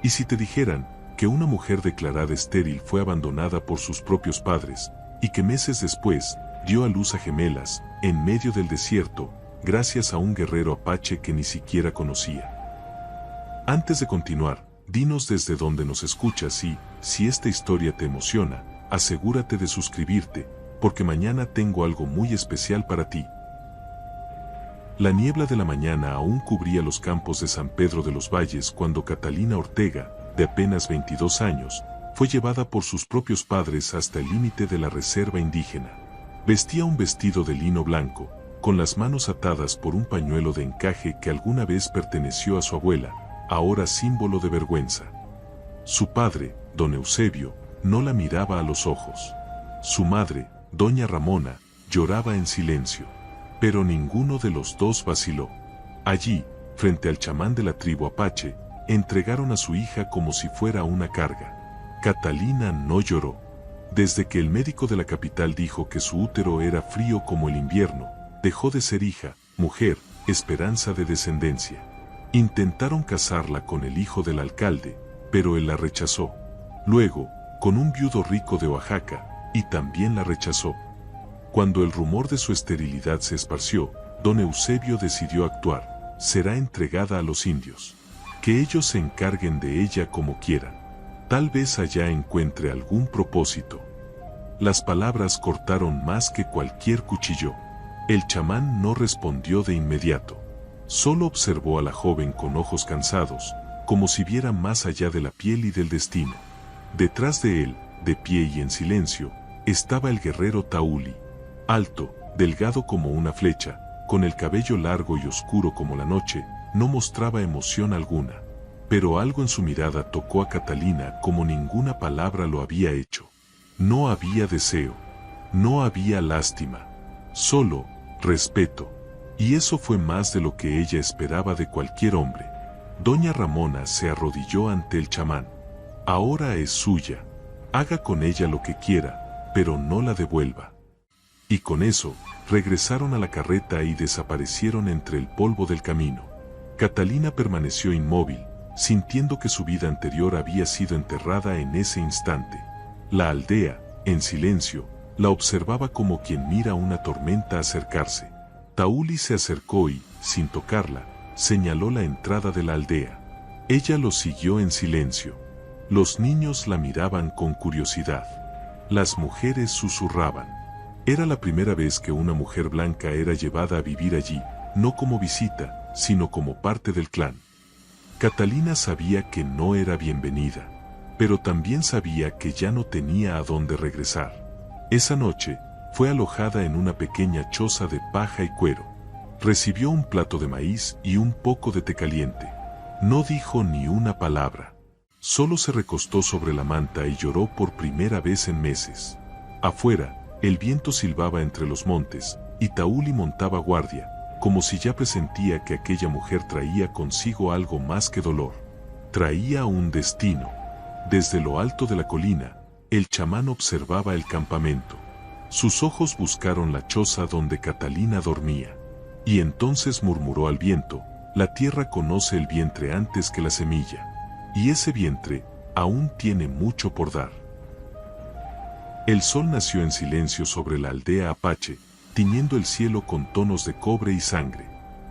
¿Y si te dijeran que una mujer declarada estéril fue abandonada por sus propios padres y que meses después dio a luz a gemelas en medio del desierto gracias a un guerrero apache que ni siquiera conocía? Antes de continuar, dinos desde dónde nos escuchas y, si esta historia te emociona, asegúrate de suscribirte, porque mañana tengo algo muy especial para ti. La niebla de la mañana aún cubría los campos de San Pedro de los Valles cuando Catalina Ortega, de apenas 22 años, fue llevada por sus propios padres hasta el límite de la reserva indígena. Vestía un vestido de lino blanco, con las manos atadas por un pañuelo de encaje que alguna vez perteneció a su abuela, ahora símbolo de vergüenza. Su padre, don Eusebio, no la miraba a los ojos. Su madre, doña Ramona, lloraba en silencio. Pero ninguno de los dos vaciló. Allí, frente al chamán de la tribu apache, entregaron a su hija como si fuera una carga. Catalina no lloró. Desde que el médico de la capital dijo que su útero era frío como el invierno, dejó de ser hija, mujer, esperanza de descendencia. Intentaron casarla con el hijo del alcalde, pero él la rechazó. Luego, con un viudo rico de Oaxaca, y también la rechazó. Cuando el rumor de su esterilidad se esparció, don Eusebio decidió actuar. Será entregada a los indios. Que ellos se encarguen de ella como quieran. Tal vez allá encuentre algún propósito. Las palabras cortaron más que cualquier cuchillo. El chamán no respondió de inmediato. Solo observó a la joven con ojos cansados, como si viera más allá de la piel y del destino. Detrás de él, de pie y en silencio, estaba el guerrero Tauli. Alto, delgado como una flecha, con el cabello largo y oscuro como la noche, no mostraba emoción alguna. Pero algo en su mirada tocó a Catalina como ninguna palabra lo había hecho. No había deseo, no había lástima, solo respeto. Y eso fue más de lo que ella esperaba de cualquier hombre. Doña Ramona se arrodilló ante el chamán. Ahora es suya. Haga con ella lo que quiera, pero no la devuelva. Y con eso, regresaron a la carreta y desaparecieron entre el polvo del camino. Catalina permaneció inmóvil, sintiendo que su vida anterior había sido enterrada en ese instante. La aldea, en silencio, la observaba como quien mira una tormenta acercarse. Tauli se acercó y, sin tocarla, señaló la entrada de la aldea. Ella lo siguió en silencio. Los niños la miraban con curiosidad. Las mujeres susurraban. Era la primera vez que una mujer blanca era llevada a vivir allí, no como visita, sino como parte del clan. Catalina sabía que no era bienvenida, pero también sabía que ya no tenía a dónde regresar. Esa noche, fue alojada en una pequeña choza de paja y cuero. Recibió un plato de maíz y un poco de té caliente. No dijo ni una palabra. Solo se recostó sobre la manta y lloró por primera vez en meses. Afuera, el viento silbaba entre los montes, y Tauli montaba guardia, como si ya presentía que aquella mujer traía consigo algo más que dolor. Traía un destino. Desde lo alto de la colina, el chamán observaba el campamento. Sus ojos buscaron la choza donde Catalina dormía. Y entonces murmuró al viento: la tierra conoce el vientre antes que la semilla. Y ese vientre, aún tiene mucho por dar. El sol nació en silencio sobre la aldea apache, tiñendo el cielo con tonos de cobre y sangre.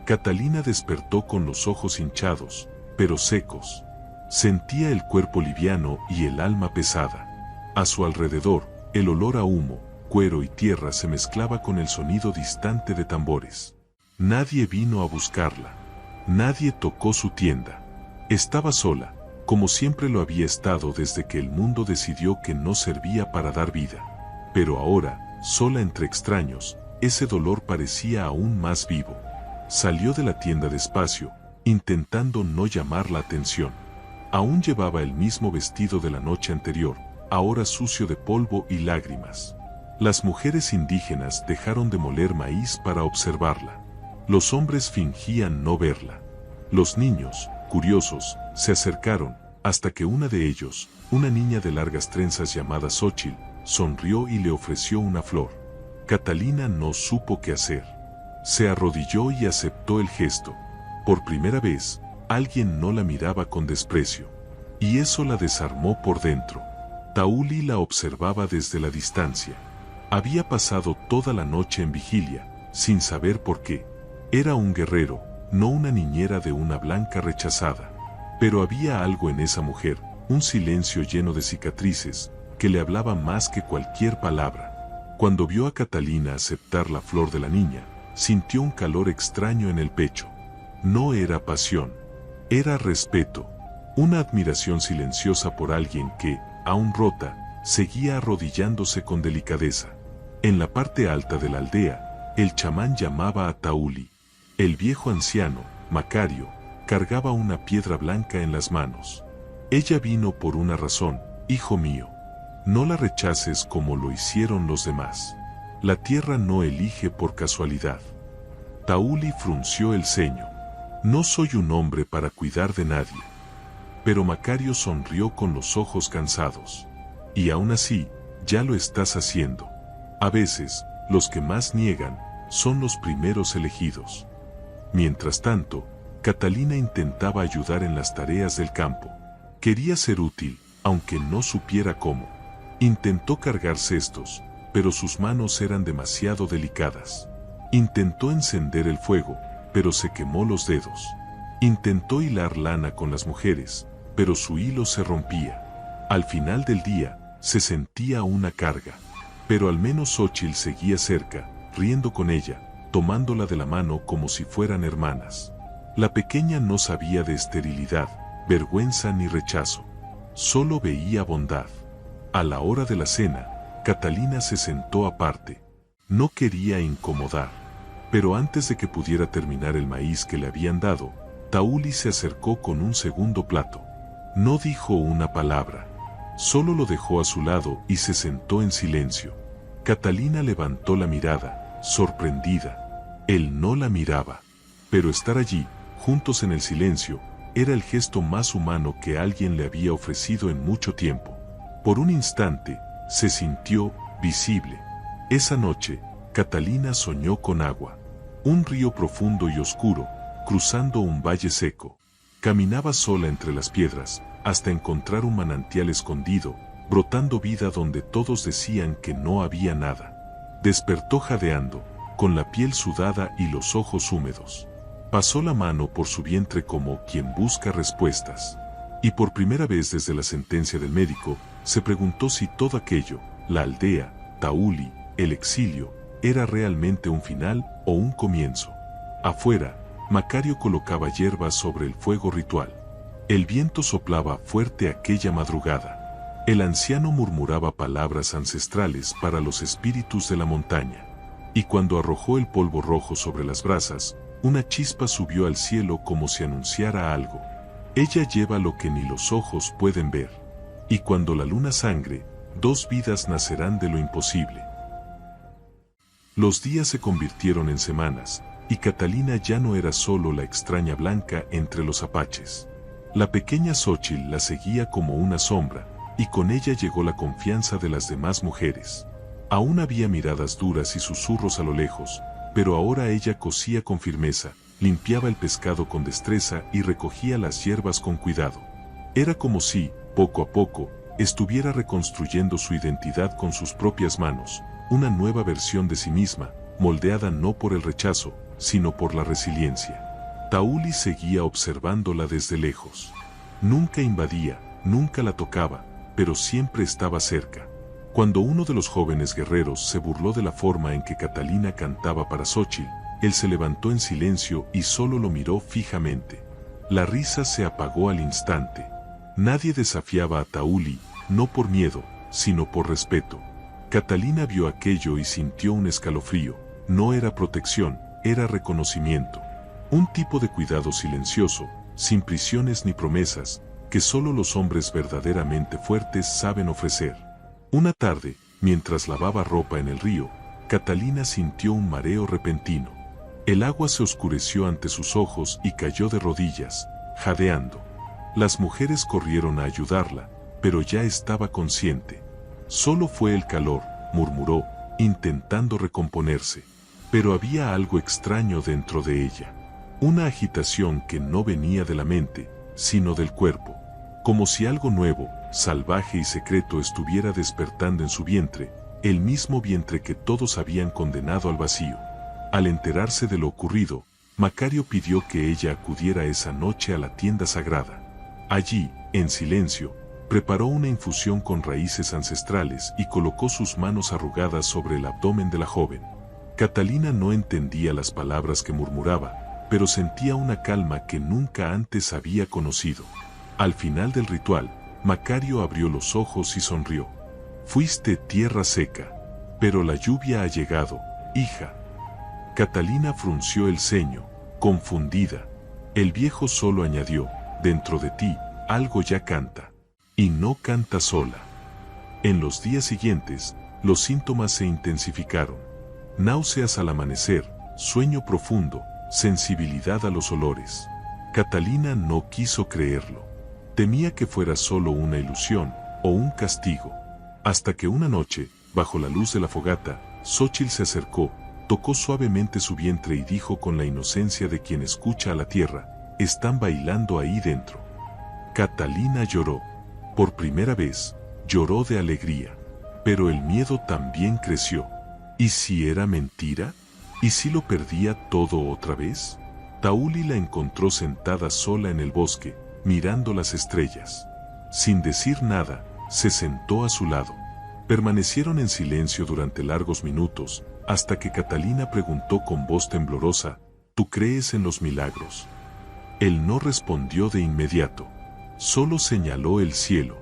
Catalina despertó con los ojos hinchados, pero secos. Sentía el cuerpo liviano y el alma pesada. A su alrededor, el olor a humo, cuero y tierra se mezclaba con el sonido distante de tambores. Nadie vino a buscarla. Nadie tocó su tienda. Estaba sola, como siempre lo había estado desde que el mundo decidió que no servía para dar vida. Pero ahora, sola entre extraños, ese dolor parecía aún más vivo. Salió de la tienda despacio, intentando no llamar la atención. Aún llevaba el mismo vestido de la noche anterior, ahora sucio de polvo y lágrimas. Las mujeres indígenas dejaron de moler maíz para observarla. Los hombres fingían no verla. Los niños, curiosos, se acercaron, hasta que una de ellos, una niña de largas trenzas llamada Xóchitl, sonrió y le ofreció una flor. Catalina no supo qué hacer. Se arrodilló y aceptó el gesto. Por primera vez, alguien no la miraba con desprecio. y eso la desarmó por dentro. Tauli la observaba desde la distancia. Había pasado toda la noche en vigilia, sin saber por qué. Era un guerrero, no una niñera de una blanca rechazada. Pero había algo en esa mujer, un silencio lleno de cicatrices, que le hablaba más que cualquier palabra. Cuando vio a Catalina aceptar la flor de la niña, sintió un calor extraño en el pecho. No era pasión, era respeto, una admiración silenciosa por alguien que, aún rota, seguía arrodillándose con delicadeza. En la parte alta de la aldea, el chamán llamaba a Tauli. El viejo anciano, Macario, cargaba una piedra blanca en las manos. Ella vino por una razón, hijo mío. No la rechaces como lo hicieron los demás. La tierra no elige por casualidad. Tauli frunció el ceño. No soy un hombre para cuidar de nadie. Pero Macario sonrió con los ojos cansados. Y aún así, ya lo estás haciendo. A veces, los que más niegan, son los primeros elegidos. Mientras tanto, Catalina intentaba ayudar en las tareas del campo. Quería ser útil, aunque no supiera cómo. Intentó cargar cestos, pero sus manos eran demasiado delicadas. Intentó encender el fuego, pero se quemó los dedos. Intentó hilar lana con las mujeres, pero su hilo se rompía. Al final del día, se sentía una carga. Pero al menos Xóchitl seguía cerca, riendo con ella, tomándola de la mano como si fueran hermanas. La pequeña no sabía de esterilidad, vergüenza ni rechazo. Solo veía bondad. A la hora de la cena, Catalina se sentó aparte. No quería incomodar. Pero antes de que pudiera terminar el maíz que le habían dado, Tauli se acercó con un segundo plato. No dijo una palabra. Solo lo dejó a su lado y se sentó en silencio. Catalina levantó la mirada, sorprendida. Él no la miraba. Pero estar allí, juntos en el silencio, era el gesto más humano que alguien le había ofrecido en mucho tiempo. Por un instante, se sintió visible. Esa noche, Catalina soñó con agua. Un río profundo y oscuro, cruzando un valle seco. Caminaba sola entre las piedras, hasta encontrar un manantial escondido, brotando vida donde todos decían que no había nada. Despertó jadeando, con la piel sudada y los ojos húmedos. Pasó la mano por su vientre como quien busca respuestas. Y por primera vez desde la sentencia del médico, se preguntó si todo aquello, la aldea, Tauli, el exilio, era realmente un final o un comienzo. Afuera, Macario colocaba hierbas sobre el fuego ritual. El viento soplaba fuerte aquella madrugada. El anciano murmuraba palabras ancestrales para los espíritus de la montaña. Y cuando arrojó el polvo rojo sobre las brasas, una chispa subió al cielo como si anunciara algo. Ella lleva lo que ni los ojos pueden ver. Y cuando la luna sangre, 2 vidas nacerán de lo imposible. Los días se convirtieron en semanas, y Catalina ya no era solo la extraña blanca entre los apaches. La pequeña Xóchitl la seguía como una sombra, y con ella llegó la confianza de las demás mujeres. Aún había miradas duras y susurros a lo lejos, pero ahora ella cosía con firmeza, limpiaba el pescado con destreza y recogía las hierbas con cuidado. Era como si, poco a poco, estuviera reconstruyendo su identidad con sus propias manos, una nueva versión de sí misma, moldeada no por el rechazo, sino por la resiliencia. Tauli seguía observándola desde lejos. Nunca invadía, nunca la tocaba, pero siempre estaba cerca. Cuando uno de los jóvenes guerreros se burló de la forma en que Catalina cantaba para Xóchitl, él se levantó en silencio y solo lo miró fijamente. La risa se apagó al instante. Nadie desafiaba a Tauli, no por miedo, sino por respeto. Catalina vio aquello y sintió un escalofrío. No era protección, era reconocimiento. Un tipo de cuidado silencioso, sin prisiones ni promesas, que solo los hombres verdaderamente fuertes saben ofrecer. Una tarde, mientras lavaba ropa en el río, Catalina sintió un mareo repentino. El agua se oscureció ante sus ojos y cayó de rodillas, jadeando. Las mujeres corrieron a ayudarla, pero ya estaba consciente. Solo fue el calor, murmuró, intentando recomponerse. Pero había algo extraño dentro de ella. Una agitación que no venía de la mente, sino del cuerpo. como si algo nuevo, salvaje y secreto estuviera despertando en su vientre, el mismo vientre que todos habían condenado al vacío. Al enterarse de lo ocurrido, Macario pidió que ella acudiera esa noche a la tienda sagrada. Allí, en silencio, preparó una infusión con raíces ancestrales y colocó sus manos arrugadas sobre el abdomen de la joven. Catalina no entendía las palabras que murmuraba, pero sentía una calma que nunca antes había conocido. Al final del ritual, Macario abrió los ojos y sonrió. Fuiste tierra seca, pero la lluvia ha llegado, hija. Catalina frunció el ceño, confundida. El viejo solo añadió, dentro de ti, algo ya canta. Y no canta sola. En los días siguientes, los síntomas se intensificaron. Náuseas al amanecer, sueño profundo, sensibilidad a los olores. Catalina no quiso creerlo. Temía que fuera solo una ilusión o un castigo. Hasta que una noche, bajo la luz de la fogata, Xóchitl se acercó, tocó suavemente su vientre y dijo con la inocencia de quien escucha a la tierra, «Están bailando ahí dentro». Catalina lloró. Por primera vez, lloró de alegría. Pero el miedo también creció. ¿Y si era mentira? ¿Y si lo perdía todo otra vez? Tauli la encontró sentada sola en el bosque, mirando las estrellas. Sin decir nada, se sentó a su lado. Permanecieron en silencio durante largos minutos, hasta que Catalina preguntó con voz temblorosa, ¿tú crees en los milagros? Él no respondió de inmediato. Solo señaló el cielo.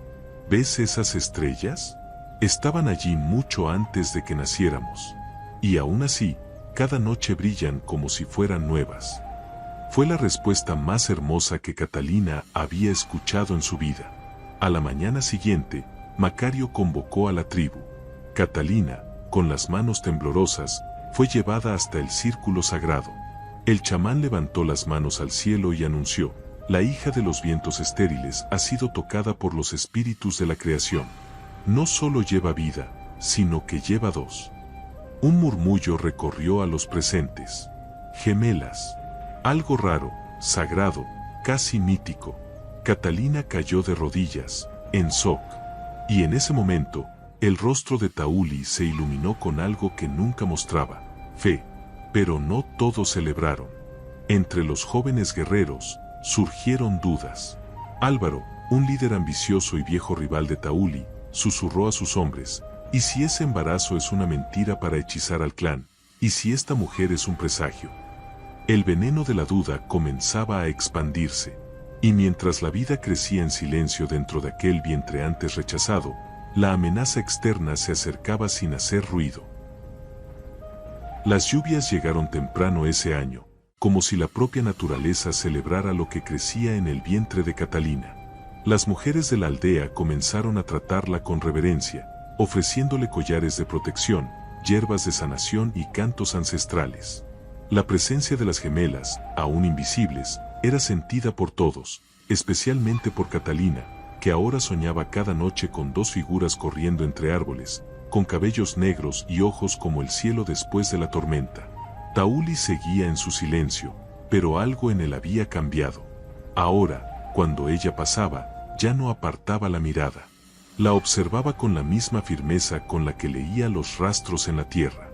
¿Ves esas estrellas? Estaban allí mucho antes de que naciéramos. Y aún así, cada noche brillan como si fueran nuevas. Fue la respuesta más hermosa que Catalina había escuchado en su vida. A la mañana siguiente, Macario convocó a la tribu. Catalina, con las manos temblorosas, fue llevada hasta el círculo sagrado. El chamán levantó las manos al cielo y anunció, la hija de los vientos estériles ha sido tocada por los espíritus de la creación. No solo lleva vida, sino que lleva dos. Un murmullo recorrió a los presentes. Gemelas. Algo raro, sagrado, casi mítico. Catalina cayó de rodillas, en shock. Y en ese momento, el rostro de Tauli se iluminó con algo que nunca mostraba, fe. Pero no todos celebraron. Entre los jóvenes guerreros, surgieron dudas. Álvaro, un líder ambicioso y viejo rival de Tauli, susurró a sus hombres, ¿y si ese embarazo es una mentira para hechizar al clan? ¿Y si esta mujer es un presagio? El veneno de la duda comenzaba a expandirse, y mientras la vida crecía en silencio dentro de aquel vientre antes rechazado, la amenaza externa se acercaba sin hacer ruido. Las lluvias llegaron temprano ese año, como si la propia naturaleza celebrara lo que crecía en el vientre de Catalina. Las mujeres de la aldea comenzaron a tratarla con reverencia, ofreciéndole collares de protección, hierbas de sanación y cantos ancestrales. La presencia de las gemelas, aún invisibles, era sentida por todos, especialmente por Catalina, que ahora soñaba cada noche con dos figuras corriendo entre árboles, con cabellos negros y ojos como el cielo después de la tormenta. Tauli seguía en su silencio, pero algo en él había cambiado. Ahora, cuando ella pasaba, ya no apartaba la mirada. La observaba con la misma firmeza con la que leía los rastros en la tierra.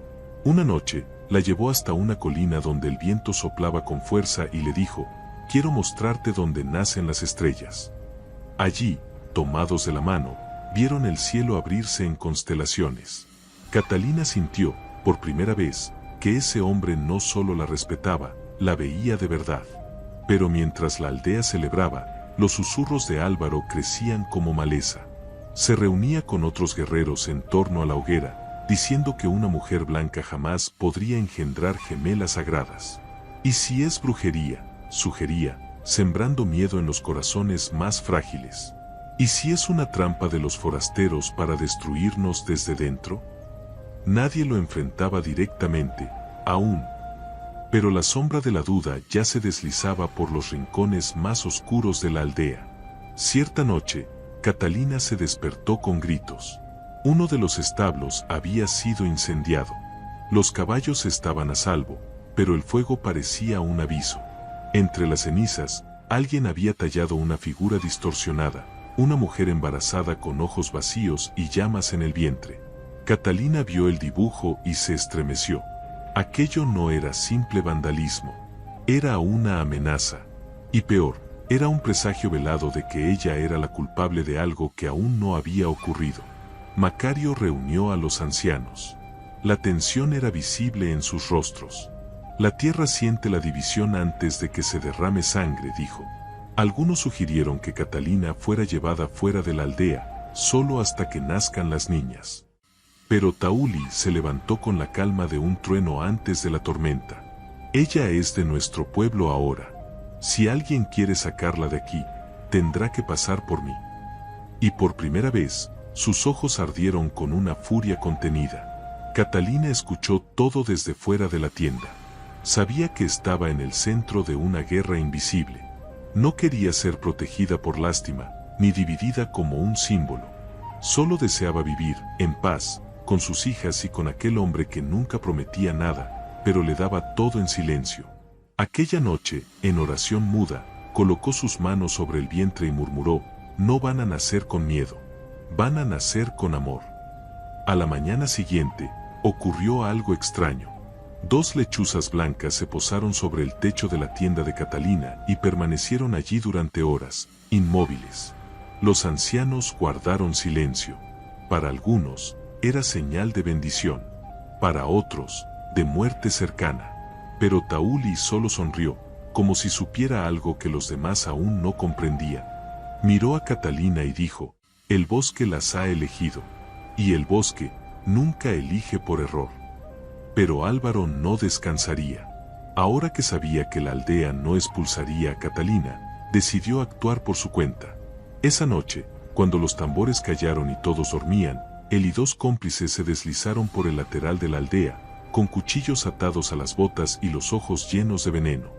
Una noche, la llevó hasta una colina donde el viento soplaba con fuerza y le dijo, «Quiero mostrarte donde nacen las estrellas». Allí, tomados de la mano, vieron el cielo abrirse en constelaciones. Catalina sintió, por primera vez, que ese hombre no solo la respetaba, la veía de verdad. Pero mientras la aldea celebraba, los susurros de Álvaro crecían como maleza. Se reunía con otros guerreros en torno a la hoguera, diciendo que una mujer blanca jamás podría engendrar gemelas sagradas. ¿Y si es brujería?, sugería, sembrando miedo en los corazones más frágiles. ¿Y si es una trampa de los forasteros para destruirnos desde dentro? Nadie lo enfrentaba directamente, aún. Pero la sombra de la duda ya se deslizaba por los rincones más oscuros de la aldea. Cierta noche, Catalina se despertó con gritos. Uno de los establos había sido incendiado. Los caballos estaban a salvo, pero el fuego parecía un aviso. Entre las cenizas, alguien había tallado una figura distorsionada, una mujer embarazada con ojos vacíos y llamas en el vientre. Catalina vio el dibujo y se estremeció. Aquello no era simple vandalismo, era una amenaza. Y peor, era un presagio velado de que ella era la culpable de algo que aún no había ocurrido. Macario reunió a los ancianos. La tensión era visible en sus rostros. La tierra siente la división antes de que se derrame sangre, dijo. Algunos sugirieron que Catalina fuera llevada fuera de la aldea, solo hasta que nazcan las niñas. Pero Tauli se levantó con la calma de un trueno antes de la tormenta. Ella es de nuestro pueblo ahora. Si alguien quiere sacarla de aquí, tendrá que pasar por mí. Y por primera vez, sus ojos ardieron con una furia contenida. Catalina escuchó todo desde fuera de la tienda. Sabía que estaba en el centro de una guerra invisible. No quería ser protegida por lástima, ni dividida como un símbolo. Solo deseaba vivir, en paz, con sus hijas y con aquel hombre que nunca prometía nada, pero le daba todo en silencio. Aquella noche, en oración muda, colocó sus manos sobre el vientre y murmuró: no van a nacer con miedo, van a nacer con amor. A la mañana siguiente, ocurrió algo extraño. 2 lechuzas blancas se posaron sobre el techo de la tienda de Catalina y permanecieron allí durante horas, inmóviles. Los ancianos guardaron silencio. Para algunos, era señal de bendición. Para otros, de muerte cercana. Pero Tauli solo sonrió, como si supiera algo que los demás aún no comprendían. Miró a Catalina y dijo: el bosque las ha elegido. Y el bosque nunca elige por error. Pero Álvaro no descansaría. Ahora que sabía que la aldea no expulsaría a Catalina, decidió actuar por su cuenta. Esa noche, cuando los tambores callaron y todos dormían, él y 2 cómplices se deslizaron por el lateral de la aldea, con cuchillos atados a las botas y los ojos llenos de veneno.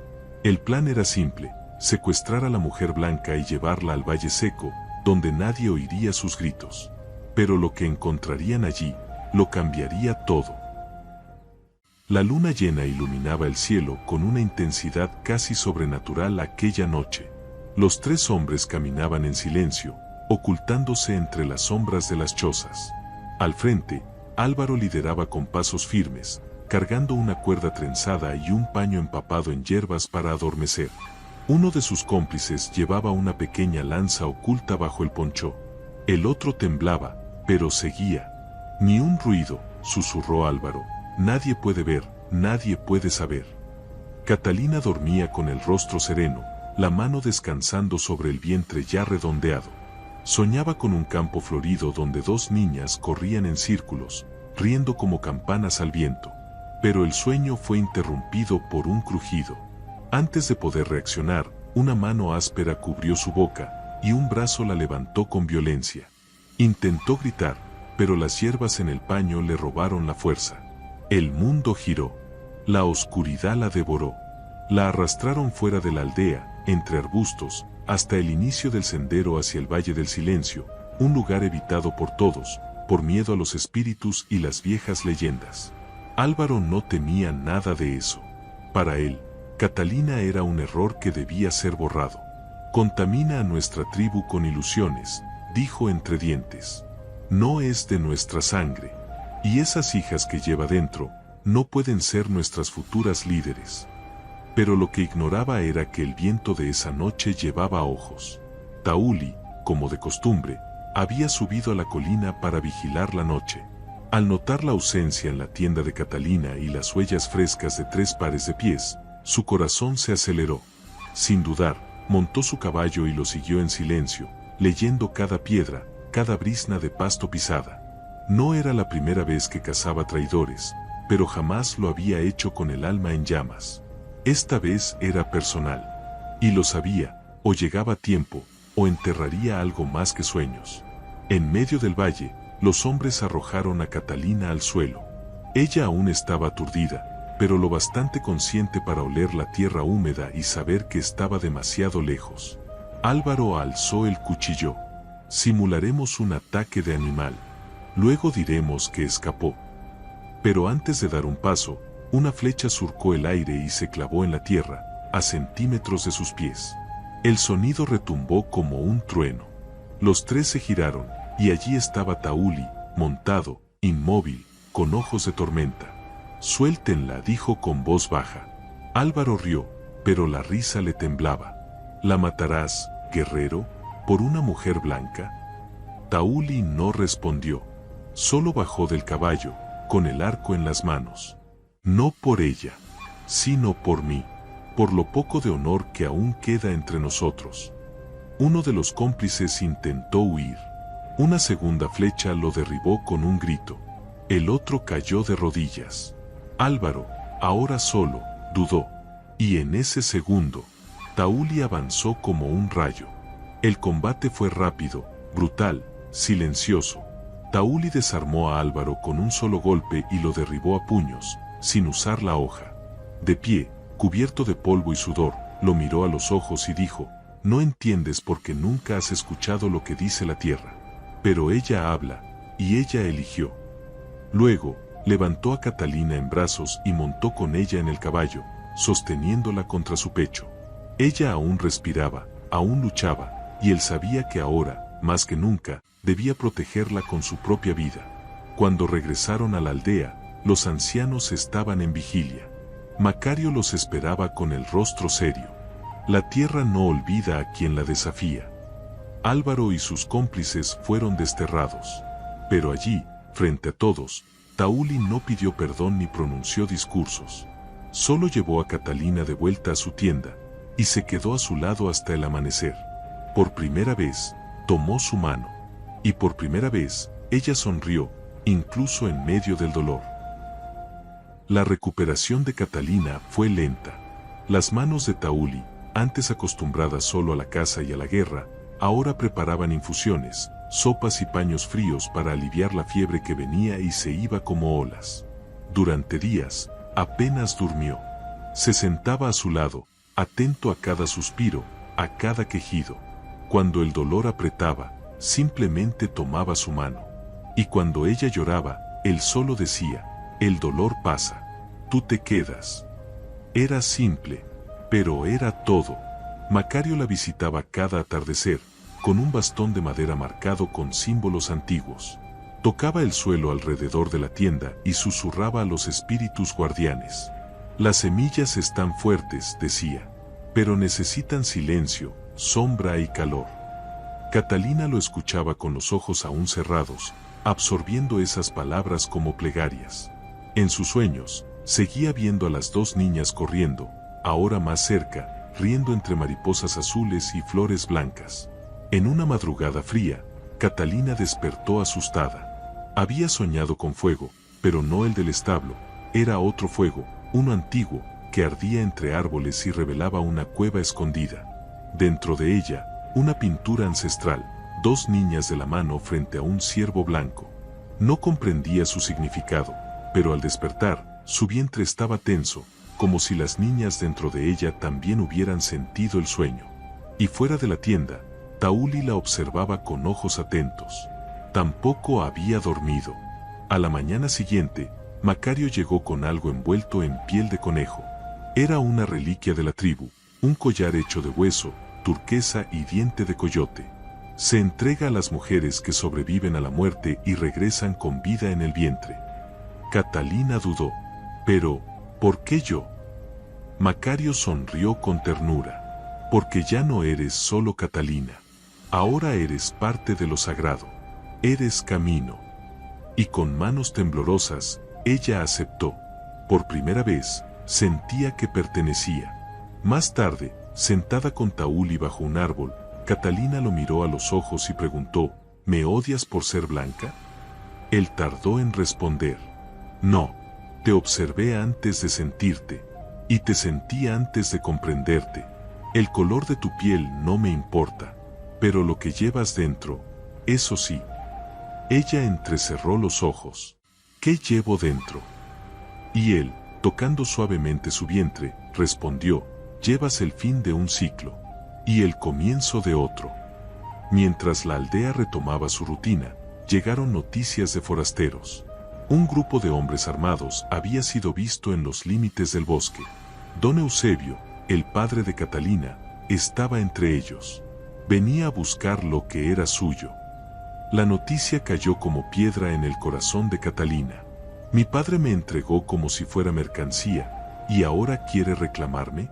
El plan era simple: secuestrar a la mujer blanca y llevarla al Valle Seco, donde nadie oiría sus gritos. Pero lo que encontrarían allí, lo cambiaría todo. La luna llena iluminaba el cielo con una intensidad casi sobrenatural aquella noche. Los 3 hombres caminaban en silencio, ocultándose entre las sombras de las chozas. Al frente, Álvaro lideraba con pasos firmes, cargando una cuerda trenzada y un paño empapado en hierbas para adormecer. Uno de sus cómplices llevaba una pequeña lanza oculta bajo el ponchó. El otro temblaba, pero seguía. Ni un ruido, susurró Álvaro. Nadie puede ver, nadie puede saber. Catalina dormía con el rostro sereno, la mano descansando sobre el vientre ya redondeado. Soñaba con un campo florido donde 2 niñas corrían en círculos, riendo como campanas al viento. Pero el sueño fue interrumpido por un crujido. Antes de poder reaccionar, una mano áspera cubrió su boca, y un brazo la levantó con violencia. Intentó gritar, pero las hierbas en el paño le robaron la fuerza. El mundo giró. La oscuridad la devoró. La arrastraron fuera de la aldea, entre arbustos, hasta el inicio del sendero hacia el Valle del Silencio, un lugar evitado por todos, por miedo a los espíritus y las viejas leyendas. Álvaro no temía nada de eso. Para él, Catalina era un error que debía ser borrado. Contamina a nuestra tribu con ilusiones, dijo entre dientes. No es de nuestra sangre. Y esas hijas que lleva dentro, no pueden ser nuestras futuras líderes. Pero lo que ignoraba era que el viento de esa noche llevaba ojos. Tauli, como de costumbre, había subido a la colina para vigilar la noche. Al notar la ausencia en la tienda de Catalina y las huellas frescas de 3 pares de pies, su corazón se aceleró. Sin dudar, montó su caballo y lo siguió en silencio, leyendo cada piedra, cada brizna de pasto pisada. No era la primera vez que cazaba traidores, pero jamás lo había hecho con el alma en llamas. Esta vez era personal. Y lo sabía, o llegaba a tiempo, o enterraría algo más que sueños. En medio del valle, los hombres arrojaron a Catalina al suelo. Ella aún estaba aturdida, pero lo bastante consciente para oler la tierra húmeda y saber que estaba demasiado lejos. Álvaro alzó el cuchillo. Simularemos un ataque de animal. Luego diremos que escapó. Pero antes de dar un paso, una flecha surcó el aire y se clavó en la tierra, a centímetros de sus pies. El sonido retumbó como un trueno. Los tres se giraron, y allí estaba Tauli, montado, inmóvil, con ojos de tormenta. «Suéltenla», dijo con voz baja. Álvaro rió, pero la risa le temblaba. «¿La matarás, guerrero, por una mujer blanca?» Tauli no respondió. Solo bajó del caballo, con el arco en las manos. «No por ella, sino por mí, por lo poco de honor que aún queda entre nosotros». Uno de los cómplices intentó huir. Una segunda flecha lo derribó con un grito. El otro cayó de rodillas. Álvaro, ahora solo, dudó. Y en ese segundo, Tauli avanzó como un rayo. El combate fue rápido, brutal, silencioso. Tauli desarmó a Álvaro con un solo golpe y lo derribó a puños, sin usar la hoja. De pie, cubierto de polvo y sudor, lo miró a los ojos y dijo: «No entiendes porque nunca has escuchado lo que dice la tierra. Pero ella habla, y ella eligió». Luego, levantó a Catalina en brazos y montó con ella en el caballo, sosteniéndola contra su pecho. Ella aún respiraba, aún luchaba, y él sabía que ahora, más que nunca, debía protegerla con su propia vida. Cuando regresaron a la aldea, los ancianos estaban en vigilia. Macario los esperaba con el rostro serio. La tierra no olvida a quien la desafía. Álvaro y sus cómplices fueron desterrados. Pero allí, frente a todos, Tauli no pidió perdón ni pronunció discursos. Solo llevó a Catalina de vuelta a su tienda, y se quedó a su lado hasta el amanecer. Por primera vez, tomó su mano. Y por primera vez, ella sonrió, incluso en medio del dolor. La recuperación de Catalina fue lenta. Las manos de Tauli, antes acostumbradas solo a la caza y a la guerra, ahora preparaban infusiones, sopas y paños fríos para aliviar la fiebre que venía y se iba como olas. Durante días, apenas durmió. Se sentaba a su lado, atento a cada suspiro, a cada quejido. Cuando el dolor apretaba, simplemente tomaba su mano. Y cuando ella lloraba, él solo decía: «El dolor pasa, tú te quedas». Era simple, pero era todo. Macario la visitaba cada atardecer, con un bastón de madera marcado con símbolos antiguos. Tocaba el suelo alrededor de la tienda y susurraba a los espíritus guardianes. «Las semillas están fuertes», decía, «pero necesitan silencio, sombra y calor». Catalina lo escuchaba con los ojos aún cerrados, absorbiendo esas palabras como plegarias. En sus sueños, seguía viendo a las dos niñas corriendo, ahora más cerca, riendo entre mariposas azules y flores blancas. En una madrugada fría, Catalina despertó asustada. Había soñado con fuego, pero no el del establo, era otro fuego, uno antiguo, que ardía entre árboles y revelaba una cueva escondida. Dentro de ella, una pintura ancestral, dos niñas de la mano frente a un ciervo blanco. No comprendía su significado, pero al despertar, su vientre estaba tenso, como si las niñas dentro de ella también hubieran sentido el sueño. Y fuera de la tienda, Tauli la observaba con ojos atentos. Tampoco había dormido. A la mañana siguiente, Macario llegó con algo envuelto en piel de conejo. Era una reliquia de la tribu, un collar hecho de hueso, turquesa y diente de coyote. Se entrega a las mujeres que sobreviven a la muerte y regresan con vida en el vientre. Catalina dudó. Pero, ¿por qué yo? Macario sonrió con ternura. Porque ya no eres solo Catalina. Ahora eres parte de lo sagrado. Eres camino. Y con manos temblorosas, ella aceptó. Por primera vez, sentía que pertenecía. Más tarde, sentada con Tauli bajo un árbol, Catalina lo miró a los ojos y preguntó: ¿Me odias por ser blanca? Él tardó en responder. No, te observé antes de sentirte, y te sentí antes de comprenderte. El color de tu piel no me importa, pero lo que llevas dentro, eso sí. Ella entrecerró los ojos. ¿Qué llevo dentro? Y él, tocando suavemente su vientre, respondió: llevas el fin de un ciclo, y el comienzo de otro. Mientras la aldea retomaba su rutina, llegaron noticias de forasteros. Un grupo de hombres armados había sido visto en los límites del bosque. Don Eusebio, el padre de Catalina, estaba entre ellos. Venía a buscar lo que era suyo. La noticia cayó como piedra en el corazón de Catalina. Mi padre me entregó como si fuera mercancía, ¿y ahora quiere reclamarme?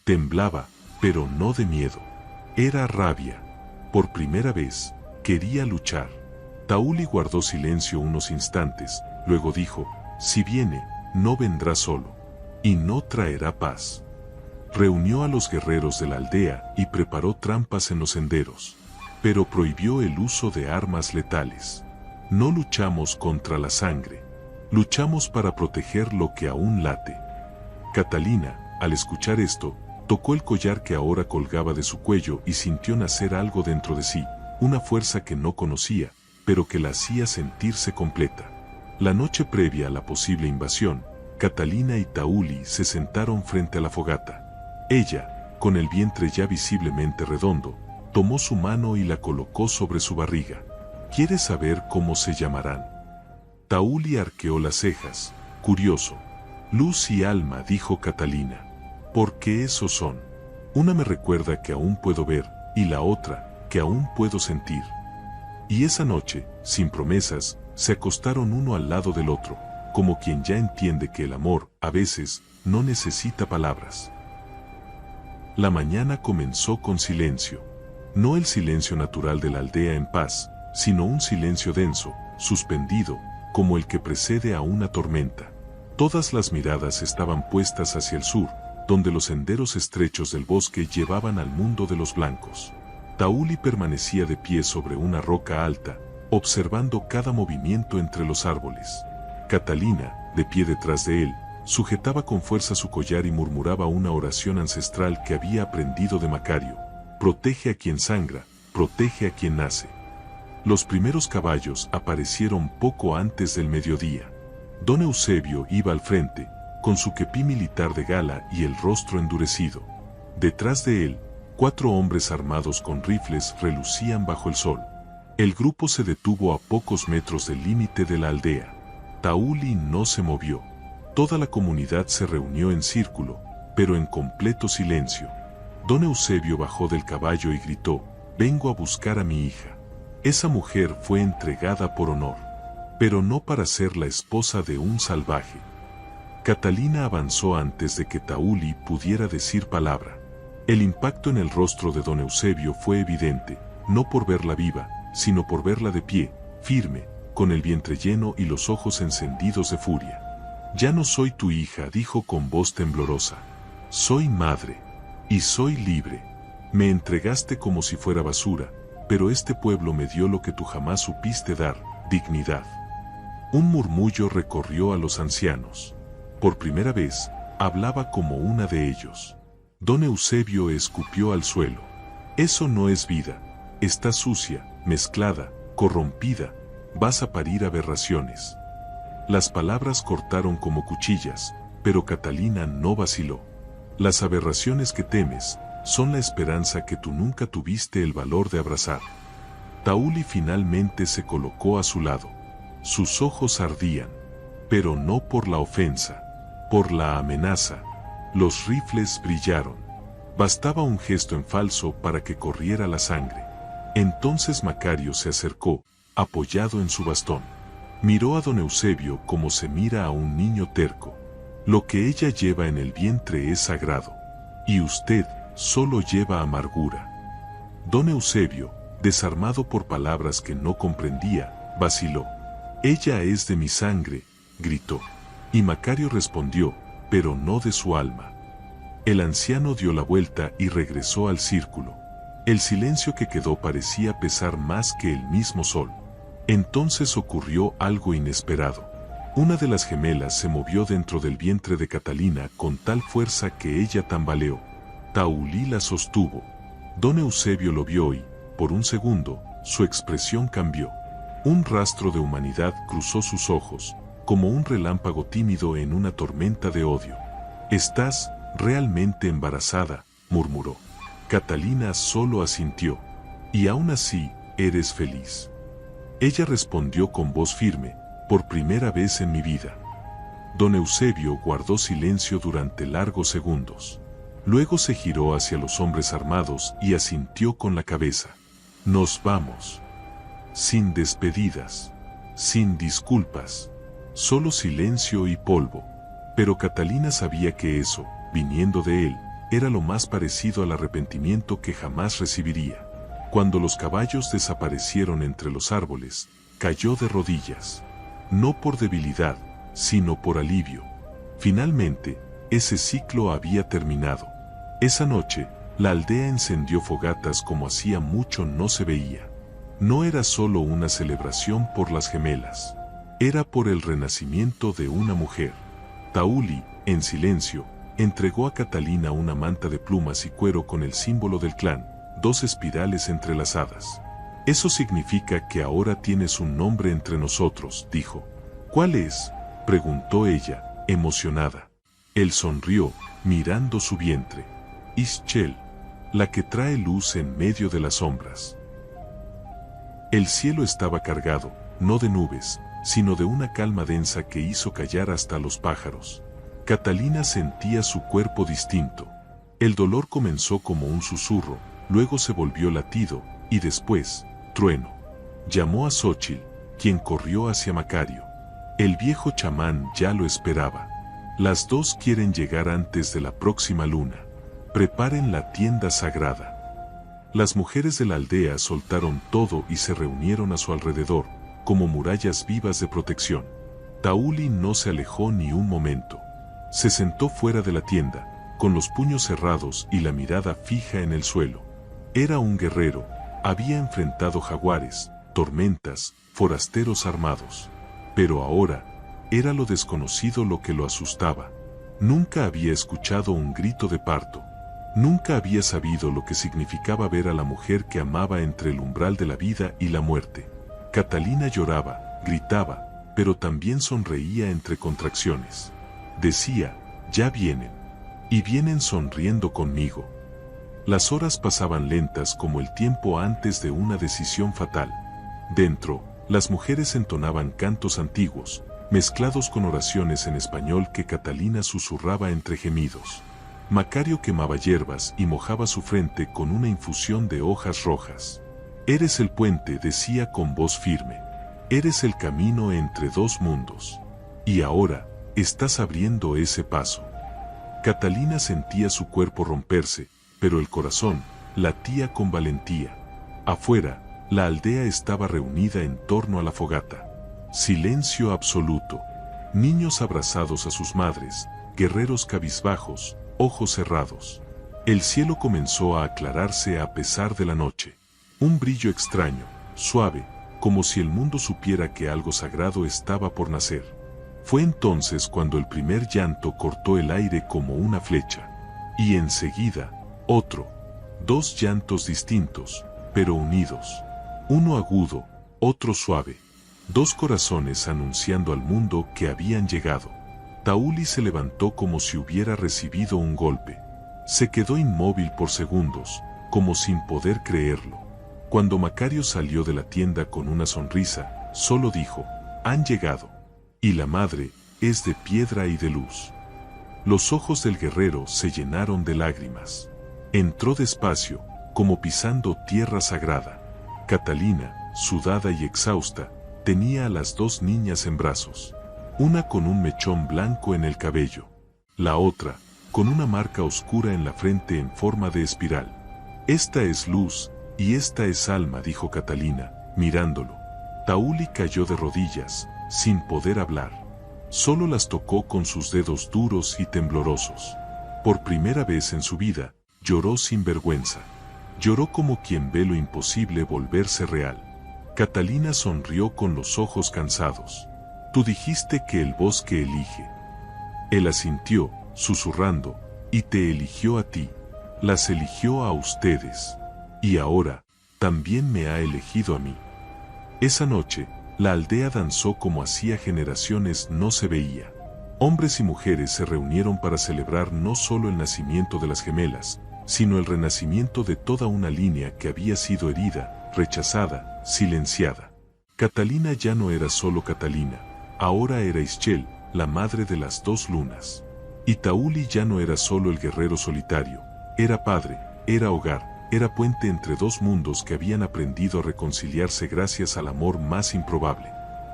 Temblaba, pero no de miedo. Era rabia. Por primera vez, quería luchar. Tauli guardó silencio unos instantes, luego dijo, si viene, no vendrá solo, y no traerá paz. Reunió a los guerreros de la aldea y preparó trampas en los senderos, pero prohibió el uso de armas letales. No luchamos contra la sangre, luchamos para proteger lo que aún late. Catalina, al escuchar esto, tocó el collar que ahora colgaba de su cuello y sintió nacer algo dentro de sí, una fuerza que no conocía, pero que la hacía sentirse completa. La noche previa a la posible invasión, Catalina y Tauli se sentaron frente a la fogata. Ella, con el vientre ya visiblemente redondo, tomó su mano y la colocó sobre su barriga. ¿Quieres saber cómo se llamarán? Tauli arqueó las cejas, curioso. Luz y alma, dijo Catalina. Porque esos son. Una me recuerda que aún puedo ver, y la otra, que aún puedo sentir. Y esa noche, sin promesas, se acostaron uno al lado del otro, como quien ya entiende que el amor, a veces, no necesita palabras. La mañana comenzó con silencio. No el silencio natural de la aldea en paz, sino un silencio denso, suspendido, como el que precede a una tormenta. Todas las miradas estaban puestas hacia el sur, donde los senderos estrechos del bosque llevaban al mundo de los blancos. Tauli permanecía de pie sobre una roca alta, observando cada movimiento entre los árboles. Catalina, de pie detrás de él, sujetaba con fuerza su collar y murmuraba una oración ancestral que había aprendido de Macario. Protege a quien sangra, protege a quien nace. Los primeros caballos aparecieron poco antes del mediodía. Don Eusebio iba al frente, con su kepí militar de gala y el rostro endurecido. Detrás de él, 4 hombres armados con rifles relucían bajo el sol. El grupo se detuvo a pocos metros del límite de la aldea. Tauli no se movió. Toda la comunidad se reunió en círculo, pero en completo silencio. Don Eusebio bajó del caballo y gritó, «Vengo a buscar a mi hija». Esa mujer fue entregada por honor, pero no para ser la esposa de un salvaje. Catalina avanzó antes de que Tauli pudiera decir palabra. El impacto en el rostro de don Eusebio fue evidente, no por verla viva, sino por verla de pie, firme, con el vientre lleno y los ojos encendidos de furia. «Ya no soy tu hija», dijo con voz temblorosa. «Soy madre. Y soy libre. Me entregaste como si fuera basura, pero este pueblo me dio lo que tú jamás supiste dar, dignidad». Un murmullo recorrió a los ancianos. Por primera vez, hablaba como una de ellos. Don Eusebio escupió al suelo. «Eso no es vida. Está sucia, mezclada, corrompida. Vas a parir aberraciones». Las palabras cortaron como cuchillas, pero Catalina no vaciló. «Las aberraciones que temes son la esperanza que tú nunca tuviste el valor de abrazar». Tauli finalmente se colocó a su lado. Sus ojos ardían, pero no por la ofensa, por la amenaza. Los rifles brillaron. Bastaba un gesto en falso para que corriera la sangre. Entonces Macario se acercó, apoyado en su bastón. Miró a don Eusebio como se mira a un niño terco. «Lo que ella lleva en el vientre es sagrado, y usted solo lleva amargura». Don Eusebio, desarmado por palabras que no comprendía, vaciló. «Ella es de mi sangre», gritó. Y Macario respondió, pero no de su alma. El anciano dio la vuelta y regresó al círculo. El silencio que quedó parecía pesar más que el mismo sol. Entonces ocurrió algo inesperado. Una de las gemelas se movió dentro del vientre de Catalina con tal fuerza que ella tambaleó. Tauli la sostuvo. Don Eusebio lo vio y, por un segundo, su expresión cambió. Un rastro de humanidad cruzó sus ojos, como un relámpago tímido en una tormenta de odio. «¿Estás realmente embarazada?», murmuró. Catalina solo asintió. «Y aún así, eres feliz». Ella respondió con voz firme, «Por primera vez en mi vida». Don Eusebio guardó silencio durante largos segundos. Luego se giró hacia los hombres armados y asintió con la cabeza. Nos vamos. Sin despedidas. Sin disculpas. Solo silencio y polvo. Pero Catalina sabía que eso, viniendo de él, era lo más parecido al arrepentimiento que jamás recibiría. Cuando los caballos desaparecieron entre los árboles, cayó de rodillas. No por debilidad, sino por alivio. Finalmente, ese ciclo había terminado. Esa noche, la aldea encendió fogatas como hacía mucho no se veía. No era solo una celebración por las gemelas. Era por el renacimiento de una mujer. Tauli, en silencio, entregó a Catalina una manta de plumas y cuero con el símbolo del clan, 2 espirales entrelazadas. Eso significa que ahora tienes un nombre entre nosotros, dijo. ¿Cuál es?, preguntó ella, emocionada. Él sonrió, mirando su vientre. Ischel, la que trae luz en medio de las sombras. El cielo estaba cargado, no de nubes, sino de una calma densa que hizo callar hasta los pájaros. Catalina sentía su cuerpo distinto. El dolor comenzó como un susurro, luego se volvió latido, y después, trueno. Llamó a Xóchitl, quien corrió hacia Macario. El viejo chamán ya lo esperaba. Las 2 quieren llegar antes de la próxima luna. Preparen la tienda sagrada. Las mujeres de la aldea soltaron todo y se reunieron a su alrededor, como murallas vivas de protección. Tauli no se alejó ni un momento. Se sentó fuera de la tienda, con los puños cerrados y la mirada fija en el suelo. Era un guerrero, había enfrentado jaguares, tormentas, forasteros armados. Pero ahora, era lo desconocido lo que lo asustaba. Nunca había escuchado un grito de parto. Nunca había sabido lo que significaba ver a la mujer que amaba entre el umbral de la vida y la muerte. Catalina lloraba, gritaba, pero también sonreía entre contracciones. Decía, ya vienen. Y vienen sonriendo conmigo. Las horas pasaban lentas como el tiempo antes de una decisión fatal. Dentro, las mujeres entonaban cantos antiguos, mezclados con oraciones en español que Catalina susurraba entre gemidos. Macario quemaba hierbas y mojaba su frente con una infusión de hojas rojas. Eres el puente, decía con voz firme. Eres el camino entre 2 mundos. Y ahora, estás abriendo ese paso. Catalina sentía su cuerpo romperse, pero el corazón latía con valentía. Afuera, la aldea estaba reunida en torno a la fogata. Silencio absoluto. Niños abrazados a sus madres, guerreros cabizbajos, ojos cerrados. El cielo comenzó a aclararse a pesar de la noche. Un brillo extraño, suave, como si el mundo supiera que algo sagrado estaba por nacer. Fue entonces cuando el primer llanto cortó el aire como una flecha. Y enseguida, otro. 2 llantos distintos, pero unidos. Uno agudo, otro suave. 2 corazones anunciando al mundo que habían llegado. Tauli se levantó como si hubiera recibido un golpe. Se quedó inmóvil por segundos, como sin poder creerlo. Cuando Macario salió de la tienda con una sonrisa, solo dijo, han llegado. Y la madre es de piedra y de luz. Los ojos del guerrero se llenaron de lágrimas. Entró despacio, como pisando tierra sagrada. Catalina, sudada y exhausta, tenía a las 2 niñas en brazos. Una con un mechón blanco en el cabello. La otra, con una marca oscura en la frente en forma de espiral. Esta es luz, y esta es alma, dijo Catalina, mirándolo. Tauli cayó de rodillas, sin poder hablar. Solo las tocó con sus dedos duros y temblorosos. Por primera vez en su vida, lloró sin vergüenza. Lloró como quien ve lo imposible volverse real. Catalina sonrió con los ojos cansados. Tú dijiste que el bosque elige. Él asintió, susurrando, y te eligió a ti. Las eligió a ustedes. Y ahora, también me ha elegido a mí. Esa noche, la aldea danzó como hacía generaciones no se veía. Hombres y mujeres se reunieron para celebrar no solo el nacimiento de las gemelas, sino el renacimiento de toda una línea que había sido herida, rechazada, silenciada. Catalina ya no era solo Catalina, ahora era Ischel, la madre de las 2 lunas. Y Tauli ya no era solo el guerrero solitario, Era padre, era hogar, era puente entre dos mundos que habían aprendido a reconciliarse gracias al amor más improbable.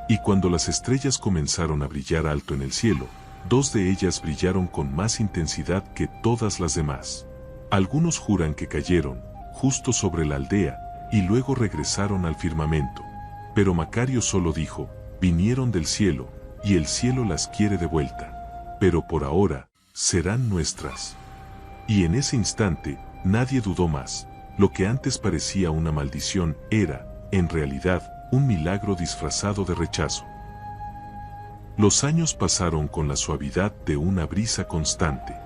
Y cuando las estrellas comenzaron a brillar alto en el cielo, dos de ellas brillaron con más intensidad que todas las demás. Algunos juran que cayeron, justo sobre la aldea, y luego regresaron al firmamento. Pero Macario solo dijo, vinieron del cielo, y el cielo las quiere de vuelta. Pero por ahora, serán nuestras. Y en ese instante, nadie dudó más. Lo que antes parecía una maldición era, en realidad, un milagro disfrazado de rechazo. Los años pasaron con la suavidad de una brisa constante.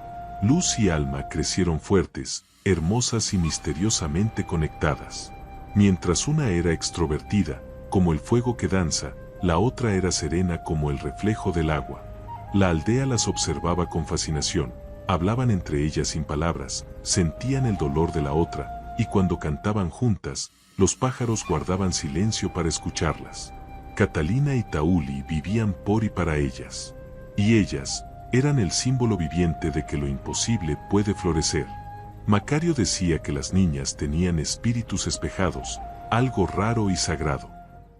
Luz y Alma crecieron fuertes, hermosas y misteriosamente conectadas. Mientras una era extrovertida, como el fuego que danza, la otra era serena como el reflejo del agua. La aldea las observaba con fascinación, hablaban entre ellas sin palabras, sentían el dolor de la otra, y cuando cantaban juntas, los pájaros guardaban silencio para escucharlas. Catalina y Tauli vivían por y para ellas. Y ellas eran el símbolo viviente de que lo imposible puede florecer. Macario decía que las niñas tenían espíritus espejados, algo raro y sagrado.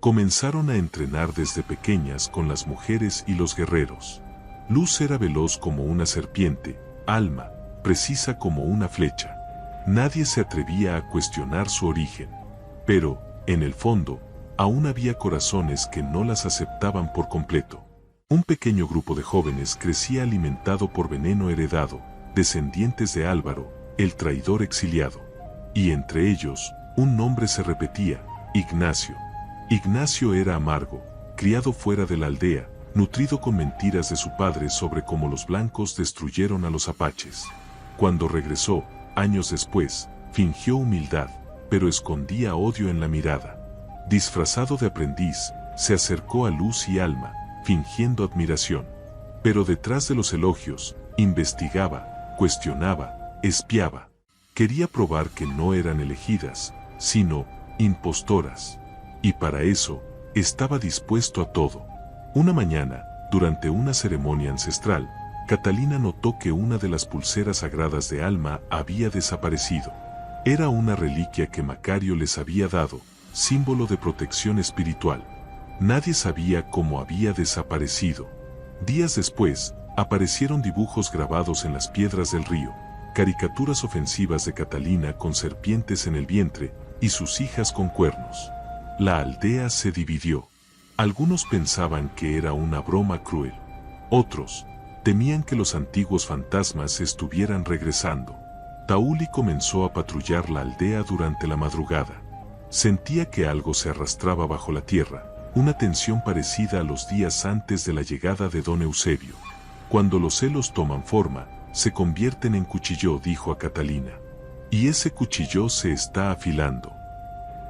Comenzaron a entrenar desde pequeñas con las mujeres y los guerreros. Luz era veloz como una serpiente, Alma, precisa como una flecha. Nadie se atrevía a cuestionar su origen. Pero, en el fondo, aún había corazones que no las aceptaban por completo. Un pequeño grupo de jóvenes crecía alimentado por veneno heredado, descendientes de Álvaro, el traidor exiliado. Y entre ellos, un nombre se repetía, Ignacio. Ignacio era amargo, criado fuera de la aldea, nutrido con mentiras de su padre sobre cómo los blancos destruyeron a los apaches. Cuando regresó, años después, fingió humildad, pero escondía odio en la mirada. Disfrazado de aprendiz, se acercó a Luz y Alma, fingiendo admiración. Pero detrás de los elogios, investigaba, cuestionaba, espiaba. Quería probar que no eran elegidas, sino impostoras. Y para eso, estaba dispuesto a todo. Una mañana, durante una ceremonia ancestral, Catalina notó que una de las pulseras sagradas de Alma había desaparecido. Era una reliquia que Macario les había dado, símbolo de protección espiritual. Nadie sabía cómo había desaparecido. Días después, aparecieron dibujos grabados en las piedras del río, caricaturas ofensivas de Catalina con serpientes en el vientre y sus hijas con cuernos. La aldea se dividió. Algunos pensaban que era una broma cruel. Otros temían que los antiguos fantasmas estuvieran regresando. Tauli comenzó a patrullar la aldea durante la madrugada. Sentía que algo se arrastraba bajo la tierra, una tensión parecida a los días antes de la llegada de don Eusebio. Cuando los celos toman forma, se convierten en cuchillo, dijo a Catalina. Y ese cuchillo se está afilando.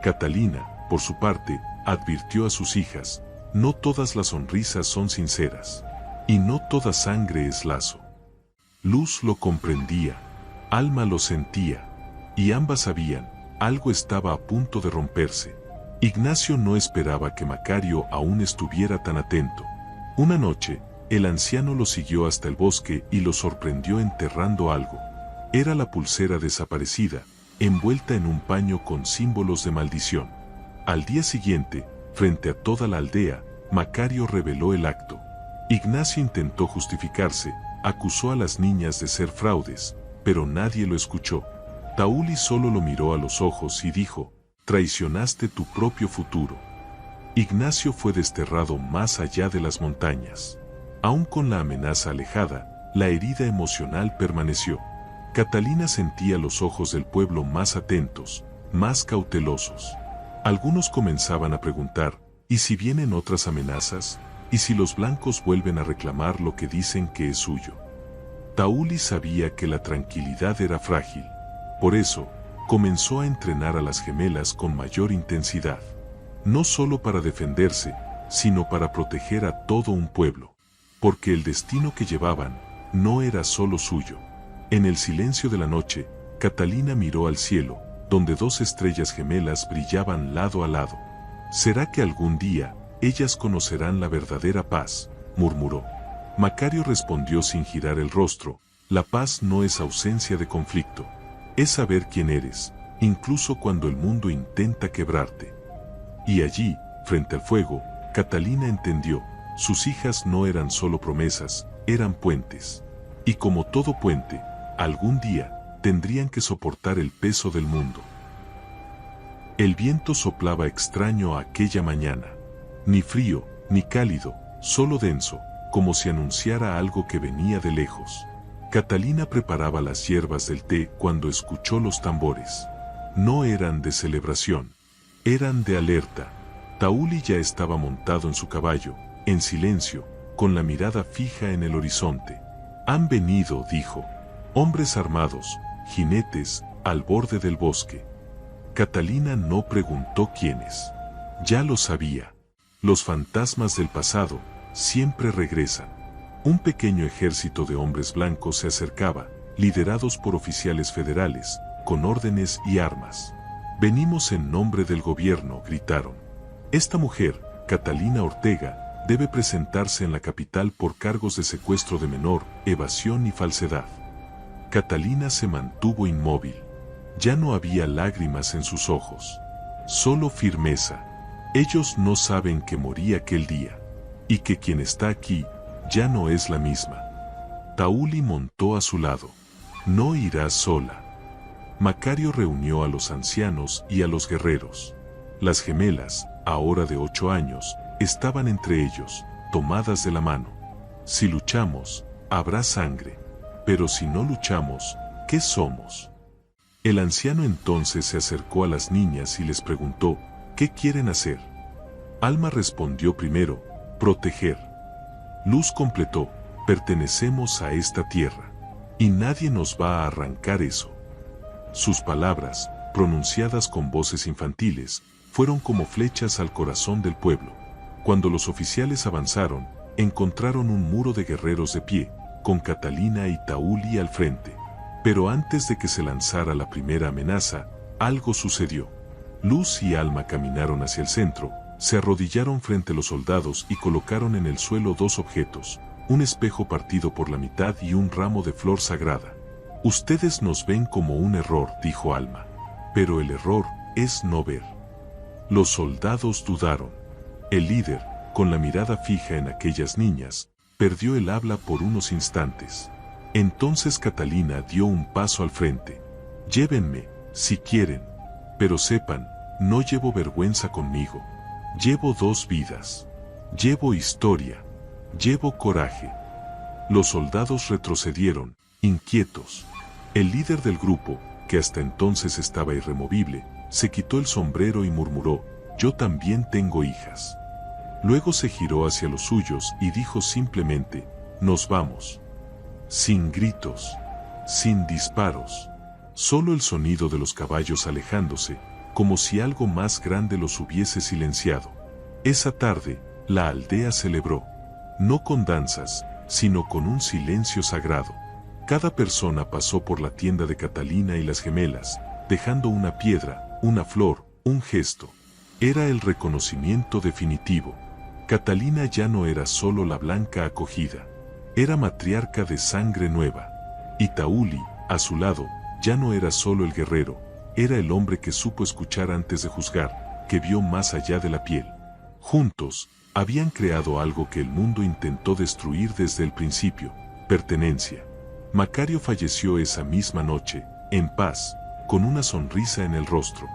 Catalina, por su parte, advirtió a sus hijas, no todas las sonrisas son sinceras. Y no toda sangre es lazo. Luz lo comprendía, Alma lo sentía, y ambas sabían, algo estaba a punto de romperse. Ignacio no esperaba que Macario aún estuviera tan atento. Una noche, el anciano lo siguió hasta el bosque y lo sorprendió enterrando algo. Era la pulsera desaparecida, envuelta en un paño con símbolos de maldición. Al día siguiente, frente a toda la aldea, Macario reveló el acto. Ignacio intentó justificarse, acusó a las niñas de ser fraudes, pero nadie lo escuchó. Tauli solo lo miró a los ojos y dijo, traicionaste tu propio futuro. Ignacio fue desterrado más allá de las montañas. Aún con la amenaza alejada, la herida emocional permaneció. Catalina sentía los ojos del pueblo más atentos, más cautelosos. Algunos comenzaban a preguntar, ¿y si vienen otras amenazas? ¿Y si los blancos vuelven a reclamar lo que dicen que es suyo? Tauli sabía que la tranquilidad era frágil. Por eso, comenzó a entrenar a las gemelas con mayor intensidad. No solo para defenderse, sino para proteger a todo un pueblo. Porque el destino que llevaban no era solo suyo. En el silencio de la noche, Catalina miró al cielo, donde dos estrellas gemelas brillaban lado a lado. ¿Será que algún día ellas conocerán la verdadera paz?, murmuró. Macario respondió sin girar el rostro, la paz no es ausencia de conflicto. es saber quién eres, incluso cuando el mundo intenta quebrarte. Y allí, frente al fuego, Catalina entendió, sus hijas no eran solo promesas, eran puentes. Y como todo puente, algún día, tendrían que soportar el peso del mundo. El viento soplaba extraño aquella mañana. Ni frío, ni cálido, solo denso, como si anunciara algo que venía de lejos. Catalina preparaba las hierbas del té cuando escuchó los tambores. No eran de celebración, eran de alerta. Tauli ya estaba montado en su caballo, en silencio, con la mirada fija en el horizonte. Han venido, dijo. Hombres armados, jinetes, al borde del bosque. Catalina no preguntó quiénes. Ya lo sabía. Los fantasmas del pasado siempre regresan. Un pequeño ejército de hombres blancos se acercaba, liderados por oficiales federales, con órdenes y armas. Venimos en nombre del gobierno, gritaron. Esta mujer, Catalina Ortega, debe presentarse en la capital por cargos de secuestro de menor, evasión y falsedad. Catalina se mantuvo inmóvil. Ya no había lágrimas en sus ojos, solo firmeza. Ellos no saben que morí aquel día, y que quien está aquí ya no es la misma. Tauli montó a su lado. No irás sola. Macario reunió a los ancianos y a los guerreros. Las gemelas, ahora de 8 años, estaban entre ellos, tomadas de la mano. Si luchamos, habrá sangre. Pero si no luchamos, ¿qué somos? El anciano entonces se acercó a las niñas y les preguntó, ¿qué quieren hacer? Alma respondió primero, proteger. Luz completó, pertenecemos a esta tierra, y nadie nos va a arrancar eso. Sus palabras, pronunciadas con voces infantiles, fueron como flechas al corazón del pueblo. Cuando los oficiales avanzaron, encontraron un muro de guerreros de pie, con Catalina y Tauli al frente. Pero antes de que se lanzara la primera amenaza, algo sucedió. Luz y Alma caminaron hacia el centro, se arrodillaron frente a los soldados y colocaron en el suelo 2 objetos, un espejo partido por la mitad y un ramo de flor sagrada. Ustedes nos ven como un error, dijo Alma. Pero el error es no ver. Los soldados dudaron. El líder, con la mirada fija en aquellas niñas, perdió el habla por unos instantes. Entonces Catalina dio un paso al frente. Llévenme, si quieren. Pero sepan, no llevo vergüenza conmigo. Llevo 2 vidas. Llevo historia. Llevo coraje. Los soldados retrocedieron, inquietos. El líder del grupo, que hasta entonces estaba irremovible, se quitó el sombrero y murmuró, yo también tengo hijas. Luego se giró hacia los suyos y dijo simplemente, nos vamos. Sin gritos, sin disparos, solo el sonido de los caballos alejándose, como si algo más grande los hubiese silenciado. Esa tarde, la aldea celebró, no con danzas, sino con un silencio sagrado. Cada persona pasó por la tienda de Catalina y las gemelas, dejando una piedra, una flor, un gesto. Era el reconocimiento definitivo. Catalina ya no era solo la blanca acogida. Era matriarca de sangre nueva. Y Tauli, a su lado, ya no era solo el guerrero, era el hombre que supo escuchar antes de juzgar, que vio más allá de la piel. Juntos, habían creado algo que el mundo intentó destruir desde el principio, pertenencia. Macario falleció esa misma noche, en paz, con una sonrisa en el rostro.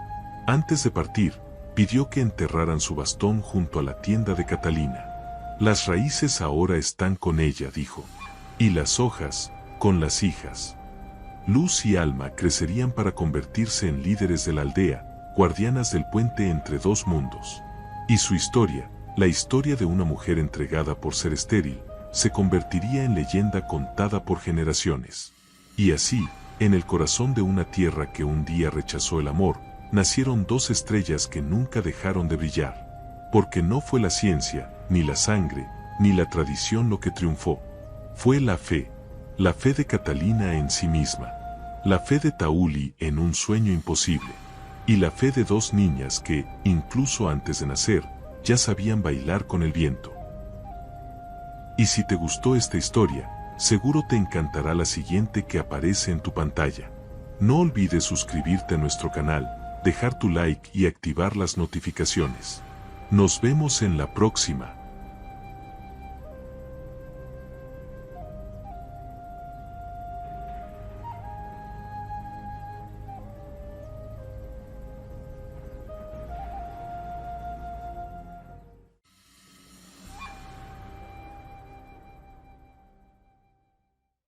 Antes de partir, pidió que enterraran su bastón junto a la tienda de Catalina. Las raíces ahora están con ella, dijo. Y las hojas, con las hijas. Luz y Alma crecerían para convertirse en líderes de la aldea, guardianas del puente entre 2 mundos. Y su historia, la historia de una mujer entregada por ser estéril, se convertiría en leyenda contada por generaciones. Y así, en el corazón de una tierra que un día rechazó el amor, nacieron 2 estrellas que nunca dejaron de brillar. Porque no fue la ciencia, ni la sangre, ni la tradición lo que triunfó. Fue la fe de Catalina en sí misma, la fe de Tauli en un sueño imposible, y la fe de 2 niñas que, incluso antes de nacer, ya sabían bailar con el viento. Y si te gustó esta historia, seguro te encantará la siguiente que aparece en tu pantalla. No olvides suscribirte a nuestro canal, dejar tu like y activar las notificaciones. Nos vemos en la próxima.